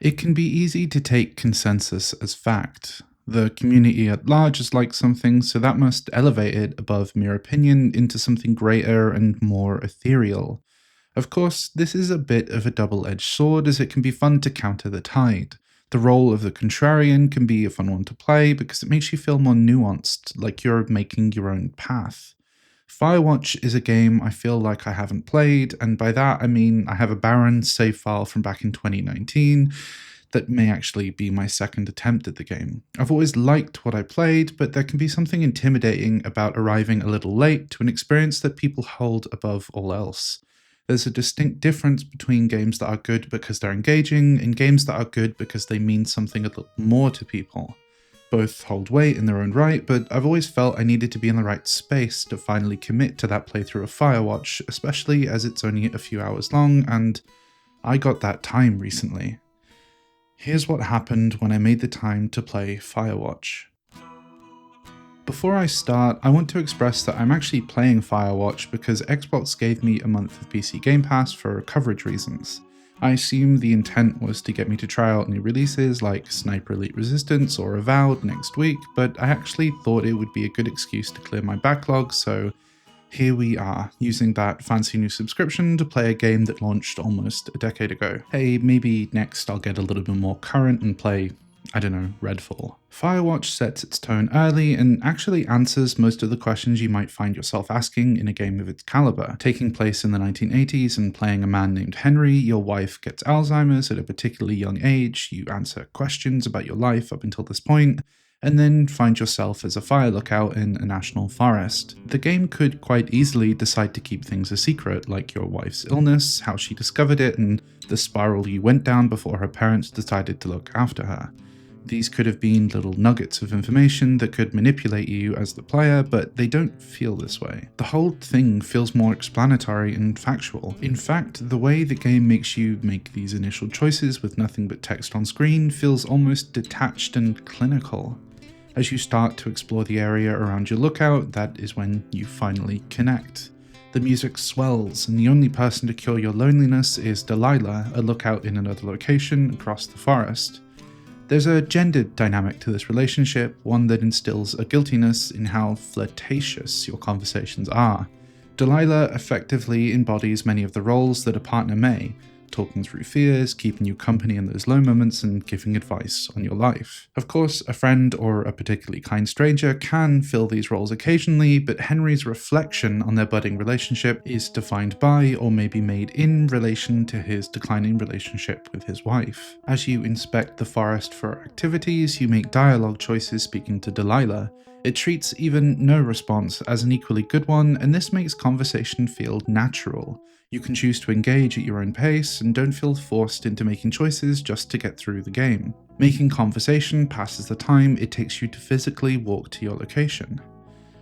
It can be easy to take consensus as fact. The community at large is like something, so that must elevate it above mere opinion into something greater and more ethereal. Of course, this is a bit of a double-edged sword, as it can be fun to counter the tide. The role of the contrarian can be a fun one to play because it makes you feel more nuanced, like you're making your own path. Firewatch is a game I feel like I haven't played, and by that I mean I have a barren save file from back in 2019 that may actually be my second attempt at the game. I've always liked what I played, but there can be something intimidating about arriving a little late to an experience that people hold above all else. There's a distinct difference between games that are good because they're engaging and games that are good because they mean something a little more to people. Both hold weight in their own right, but I've always felt I needed to be in the right space to finally commit to that playthrough of Firewatch, especially as it's only a few hours long, and I got that time recently. Here's what happened when I made the time to play Firewatch. Before I start, I want to express that I'm actually playing Firewatch because Xbox gave me a month of PC Game Pass for coverage reasons. I assume the intent was to get me to try out new releases like Sniper Elite Resistance or Avowed next week, but I actually thought it would be a good excuse to clear my backlog, so here we are, using that fancy new subscription to play a game that launched almost a decade ago. Hey, maybe next I'll get a little bit more current and play, I don't know, Redfall. Firewatch sets its tone early and actually answers most of the questions you might find yourself asking in a game of its caliber. Taking place in the 1980s and playing a man named Henry, your wife gets Alzheimer's at a particularly young age, you answer questions about your life up until this point, and then find yourself as a fire lookout in a national forest. The game could quite easily decide to keep things a secret, like your wife's illness, how she discovered it, and the spiral you went down before her parents decided to look after her. These could have been little nuggets of information that could manipulate you as the player, but they don't feel this way. The whole thing feels more explanatory and factual. In fact, the way the game makes you make these initial choices with nothing but text on screen feels almost detached and clinical. As you start to explore the area around your lookout, that is when you finally connect. The music swells, and the only person to cure your loneliness is Delilah, a lookout in another location across the forest. There's a gendered dynamic to this relationship, one that instills a guiltiness in how flirtatious your conversations are. Delilah effectively embodies many of the roles that a partner may, talking through fears, keeping you company in those low moments, and giving advice on your life. Of course, a friend or a particularly kind stranger can fill these roles occasionally, but Henry's reflection on their budding relationship is defined by, or maybe made in relation to, his declining relationship with his wife. As you inspect the forest for activities, you make dialogue choices speaking to Delilah. It treats even no response as an equally good one, and this makes conversation feel natural. You can choose to engage at your own pace and don't feel forced into making choices just to get through the game. Making conversation passes the time it takes you to physically walk to your location.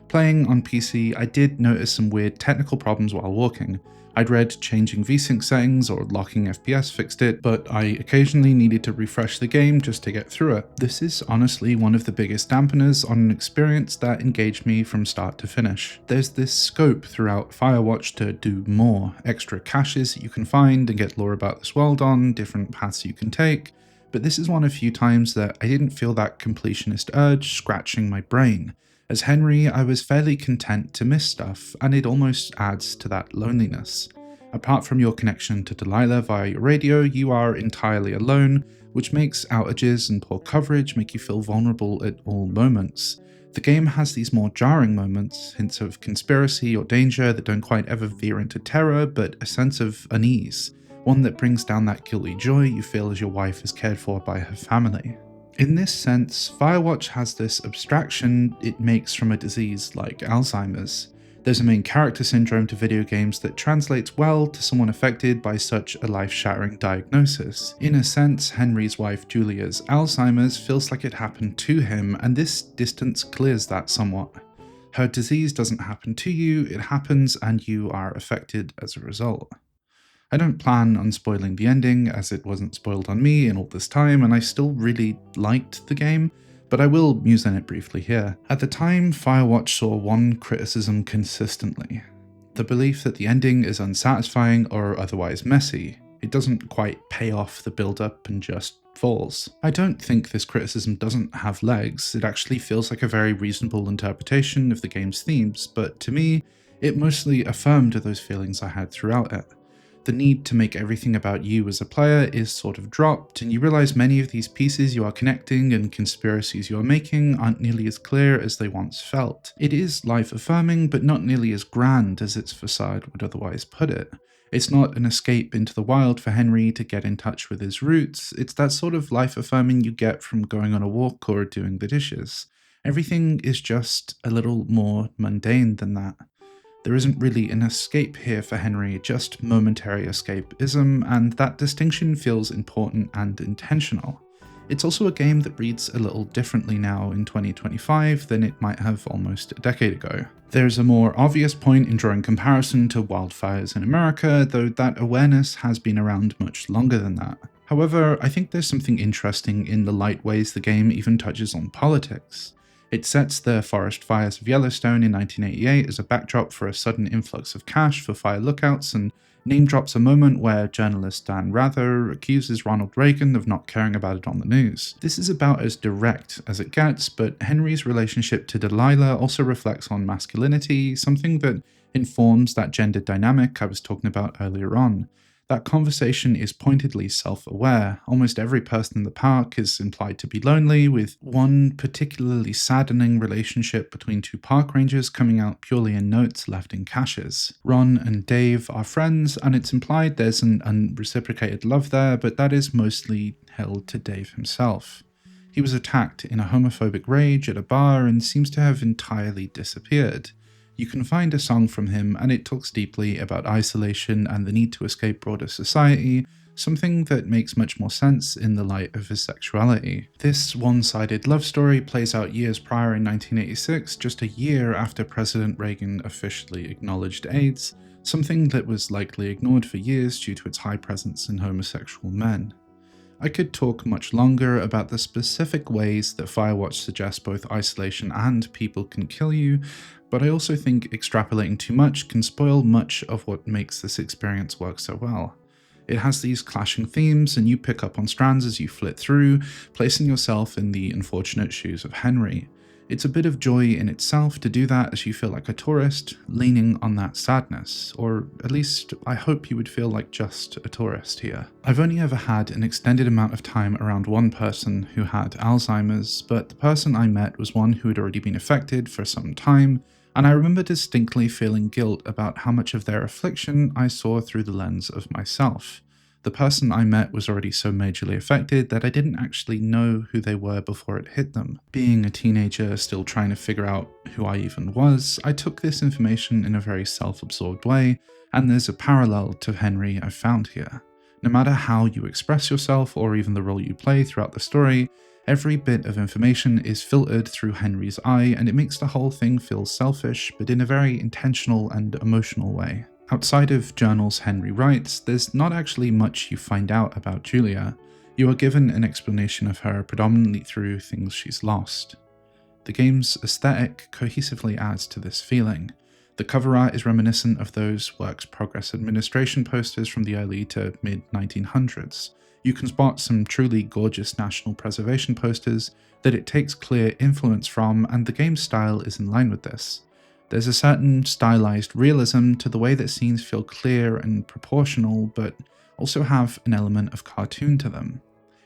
Playing on PC, I did notice some weird technical problems while walking. I'd read changing VSync settings or locking FPS fixed it, but I occasionally needed to refresh the game just to get through it. This is honestly one of the biggest dampeners on an experience that engaged me from start to finish. There's this scope throughout Firewatch to do more, extra caches that you can find and get lore about this world on, different paths you can take, but this is one of few times that I didn't feel that completionist urge scratching my brain. As Henry, I was fairly content to miss stuff, and it almost adds to that loneliness. Apart from your connection to Delilah via your radio, you are entirely alone, which makes outages and poor coverage make you feel vulnerable at all moments. The game has these more jarring moments, hints of conspiracy or danger that don't quite ever veer into terror, but a sense of unease, one that brings down that guilty joy you feel as your wife is cared for by her family. In this sense, Firewatch has this abstraction it makes from a disease like Alzheimer's. There's a main character syndrome to video games that translates well to someone affected by such a life-shattering diagnosis. In a sense, Henry's wife Julia's Alzheimer's feels like it happened to him, and this distance clears that somewhat. Her disease doesn't happen to you, it happens and you are affected as a result. I don't plan on spoiling the ending, as it wasn't spoiled on me in all this time, and I still really liked the game, but I will muse on it briefly here. At the time, Firewatch saw one criticism consistently: the belief that the ending is unsatisfying or otherwise messy. It doesn't quite pay off the build-up and just falls. I don't think this criticism doesn't have legs. It actually feels like a very reasonable interpretation of the game's themes, but to me, it mostly affirmed those feelings I had throughout it. The need to make everything about you as a player is sort of dropped, and you realize many of these pieces you are connecting and conspiracies you are making aren't nearly as clear as they once felt. It is life-affirming, but not nearly as grand as its facade would otherwise put it. It's not an escape into the wild for Henry to get in touch with his roots. It's that sort of life-affirming you get from going on a walk or doing the dishes. Everything is just a little more mundane than that. There isn't really an escape here for Henry, just momentary escapism, and that distinction feels important and intentional. It's also a game that reads a little differently now in 2025 than it might have almost a decade ago. There's a more obvious point in drawing comparison to wildfires in America, though that awareness has been around much longer than that. However, I think there's something interesting in the light ways the game even touches on politics. It sets the forest fires of Yellowstone in 1988 as a backdrop for a sudden influx of cash for fire lookouts, and name drops a moment where journalist Dan Rather accuses Ronald Reagan of not caring about it on the news. This is about as direct as it gets, but Henry's relationship to Delilah also reflects on masculinity, something that informs that gender dynamic I was talking about earlier on. That conversation is pointedly self-aware. Almost every person in the park is implied to be lonely, with one particularly saddening relationship between two park rangers coming out purely in notes left in caches. Ron and Dave are friends, and it's implied there's an unreciprocated love there, but that is mostly held to Dave himself. He was attacked in a homophobic rage at a bar and seems to have entirely disappeared. You can find a song from him, and it talks deeply about isolation and the need to escape broader society, something that makes much more sense in the light of his sexuality. This one-sided love story plays out years prior in 1986, just a year after President Reagan officially acknowledged AIDS, something that was likely ignored for years due to its high presence in homosexual men. I could talk much longer about the specific ways that Firewatch suggests both isolation and people can kill you, but I also think extrapolating too much can spoil much of what makes this experience work so well. It has these clashing themes, and you pick up on strands as you flit through, placing yourself in the unfortunate shoes of Henry. It's a bit of joy in itself to do that as you feel like a tourist, leaning on that sadness, or at least I hope you would feel like just a tourist here. I've only ever had an extended amount of time around one person who had Alzheimer's, but the person I met was one who had already been affected for some time, and I remember distinctly feeling guilt about how much of their affliction I saw through the lens of myself. The person I met was already so majorly affected that I didn't actually know who they were before it hit them. Being a teenager still trying to figure out who I even was, I took this information in a very self-absorbed way, and there's a parallel to Henry I found here. No matter how you express yourself or even the role you play throughout the story, every bit of information is filtered through Henry's eye, and it makes the whole thing feel selfish, but in a very intentional and emotional way. Outside of journals Henry writes, there's not actually much you find out about Julia. You are given an explanation of her predominantly through things she's lost. The game's aesthetic cohesively adds to this feeling. The cover art is reminiscent of those Works Progress Administration posters from the early to mid-1900s. You can spot some truly gorgeous national preservation posters that it takes clear influence from, and the game's style is in line with this. There's a certain stylized realism to the way that scenes feel clear and proportional, but also have an element of cartoon to them.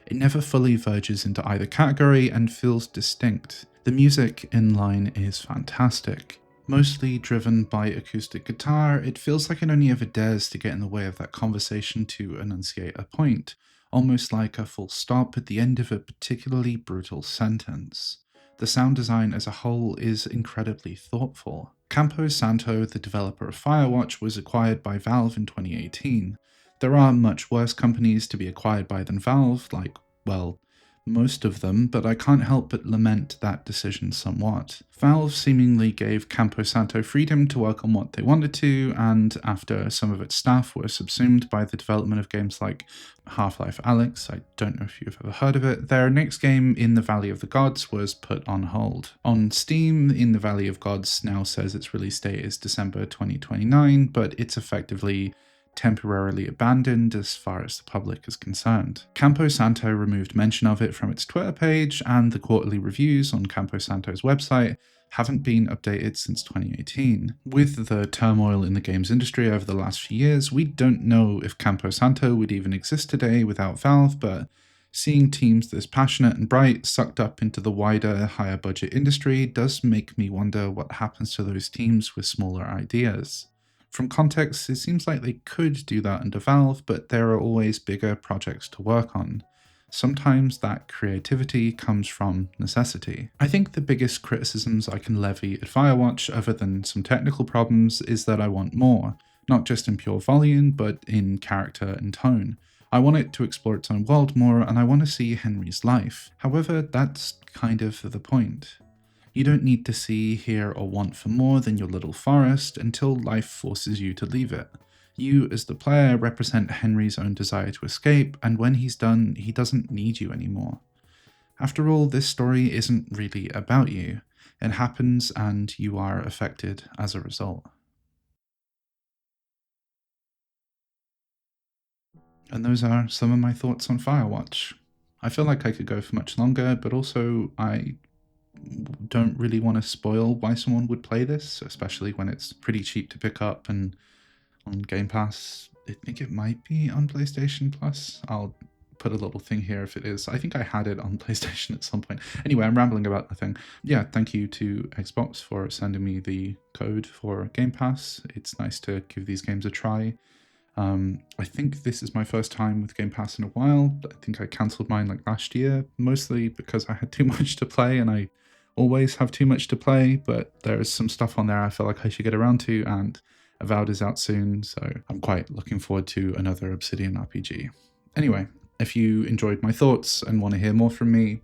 It never fully verges into either category and feels distinct. The music in line is fantastic. Mostly driven by acoustic guitar, it feels like it only ever dares to get in the way of that conversation to enunciate a point, almost like a full stop at the end of a particularly brutal sentence. The sound design as a whole is incredibly thoughtful. Campo Santo, the developer of Firewatch, was acquired by Valve in 2018. There are much worse companies to be acquired by than Valve, like, well, most of them, but I can't help but lament that decision somewhat. Valve seemingly gave Campo Santo freedom to work on what they wanted to, and after some of its staff were subsumed by the development of games like Half-Life Alyx, I don't know if you've ever heard of it, their next game, In the Valley of the Gods, was put on hold. On Steam, In the Valley of Gods now says its release date is December 2029, but it's effectively temporarily abandoned as far as the public is concerned. Campo Santo removed mention of it from its Twitter page, and the quarterly reviews on Campo Santo's website haven't been updated since 2018. With the turmoil in the games industry over the last few years, we don't know if Campo Santo would even exist today without Valve, but seeing teams this passionate and bright sucked up into the wider, higher budget industry does make me wonder what happens to those teams with smaller ideas. From context, it seems like they could do that under Valve, but there are always bigger projects to work on. Sometimes that creativity comes from necessity. I think the biggest criticisms I can levy at Firewatch, other than some technical problems, is that I want more, not just in pure volume, but in character and tone. I want it to explore its own world more, and I want to see Henry's life. However, that's kind of the point. You don't need to see, hear, or want for more than your little forest until life forces you to leave it. You, as the player, represent Henry's own desire to escape, and when he's done, he doesn't need you anymore. After all, this story isn't really about you. It happens, and you are affected as a result. And those are some of my thoughts on Firewatch. I feel like I could go for much longer, but also I don't really want to spoil why someone would play this, especially when it's pretty cheap to pick up and on Game Pass. I think it might be on PlayStation Plus. I'll put a little thing here if it is. I think I had it on PlayStation at some point. Anyway, I'm rambling about nothing. Yeah, thank you to Xbox for sending me the code for Game Pass. It's nice to give these games a try. I think this is my first time with Game Pass in a while. I think I cancelled mine like last year, mostly because I had too much to play, and I always have too much to play, but there is some stuff on there I feel like I should get around to, and Avowed is out soon, so I'm quite looking forward to another Obsidian RPG. Anyway, if you enjoyed my thoughts and want to hear more from me,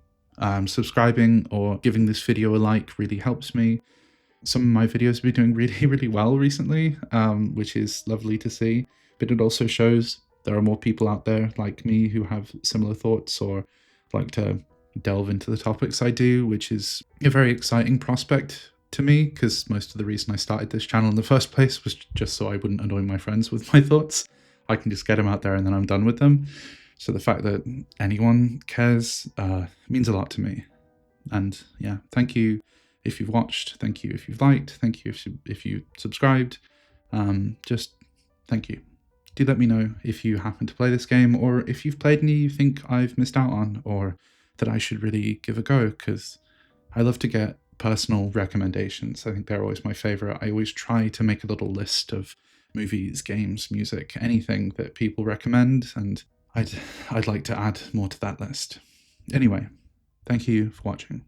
subscribing or giving this video a like really helps me. Some of my videos have been doing really well recently, which is lovely to see, but it also shows there are more people out there like me who have similar thoughts or like to delve into the topics I do, which is a very exciting prospect to me, because most of the reason I started this channel in the first place was just so I wouldn't annoy my friends with my thoughts. I can just get them out there and then I'm done with them. So the fact that anyone cares means a lot to me. And yeah, thank you if you've watched, thank you if you've liked, thank you if you subscribed. Just thank you. Do let me know if you happen to play this game, or if you've played any you think I've missed out on, or that I should really give a go, because I love to get personal recommendations. I think they're always my favorite. I always try to make a little list of movies, games, music, anything that people recommend, and I'd like to add more to that list. Anyway, thank you for watching.